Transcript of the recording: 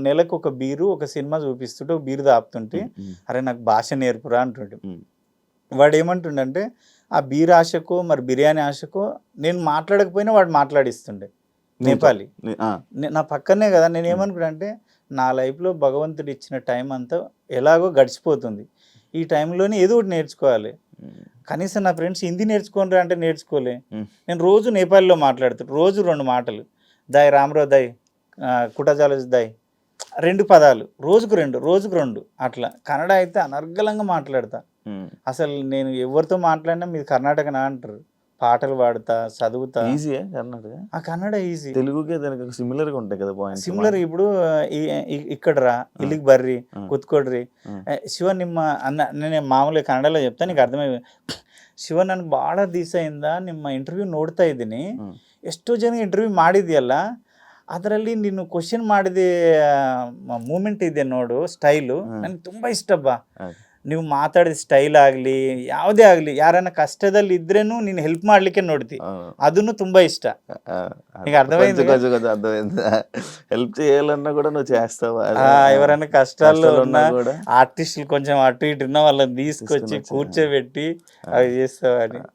నెలకు ఒక బీరు ఒక సినిమా చూపిస్తుంటే ఒక బీరు తాపుతుంటే అరే నాకు భాష నేర్పురా అంటుండే. వాడు ఏమంటుండంటే ఆ బీర్ ఆశకో మరి బిర్యానీ ఆశకో నేను మాట్లాడకపోయినా వాడు మాట్లాడిస్తుండే నేపాలి. నా పక్కనే కదా. నేను ఏమనుకున్నా అంటే నా లైఫ్లో భగవంతుడు ఇచ్చిన టైం అంతా ఎలాగో గడిచిపోతుంది, ఈ టైంలోనే ఏదో ఒకటి నేర్చుకోవాలి. కనీసం నా ఫ్రెండ్స్ హిందీ నేర్చుకోనరా అంటే నేర్చుకోలే. నేను రోజు నేపాల్లో మాట్లాడుతాను, రోజు 2 మాటలు, దాయ్ రామ్రో దాయ్, కుటజాలజ్ దాయ్, 2 పదాలు, రోజుకు 2 అట్లా. కన్నడ అయితే అనర్గళంగా మాట్లాడతా. అసలు నేను ఎవరితో మాట్లాడినా మీది కర్ణాటకనా అంటారు. పాటలు పాడుతా, చదువుతా. ఈజీయా కర్ణాటక? ఆ కన్నడ ఈజీ. తెలుగుకే దానికి సిమిలర్గా ఉంటాయి కదా పాయింట్స్. సిమిలర్. ఇప్పుడు ఇక్కడ రా ఇಲ್ಲಿಗೆ ಬರ್ರಿ ಕೂತ್ಕೊಡ್ರಿ ಶಿವ ನಿಮ್ಮ ಅನ್ನ నేను ಮಾಮೂಲಿ ಕನ್ನಡలో చెప్తా నీకు ಅರ್ಥಮೈ. ಶಿವ ನನಗೆ ಭಾಳ ದಿವಸ ಇಂದ ನಿಮ್ಮ ಇಂಟರ್ವ್ಯೂ ನೋಡ್ತಾ ಇದ್ದೀನಿ, ಎಷ್ಟೋ ಜನ ಇಂಟರ್ವ್ಯೂ ಮಾಡಿದ್ಯಲ್ಲ, ಅದರಲ್ಲಿ ನೀನು ಕ್ವಶನ್ ಮಾಡಿದ ಮೂಮೆಂಟ್ ಇದೆ ನೋಡು, ಸ್ಟೈಲು ನನಗೆ ತುಂಬ ಇಷ್ಟ ಬಾ. ನೀವು ಮಾತಾಡಿದ ಸ್ಟೈಲ್ ಆಗಲಿ ಯಾವುದೇ ಆಗಲಿ, ಯಾರನ್ನ ಕಷ್ಟದಲ್ಲಿ ಇದ್ರೇನು ನೀನು ಹೆಲ್ಪ್ ಮಾಡ್ಲಿಕ್ಕೆ ನೋಡ್ತಿ, ಅದನ್ನು ತುಂಬಾ ಇಷ್ಟ. నీకు అర్థమైంది? హెల్ప్ చేయాలన్నా కూడా నువ్వు చేస్తావా? ఎవరైనా కష్టాల్లో ఉన్న ఆర్టిస్టులు కొంచెం అటు ఇటు ఉన్న వాళ్ళని తీసుకొచ్చి కూర్చోబెట్టి అవి చేస్తావా అని.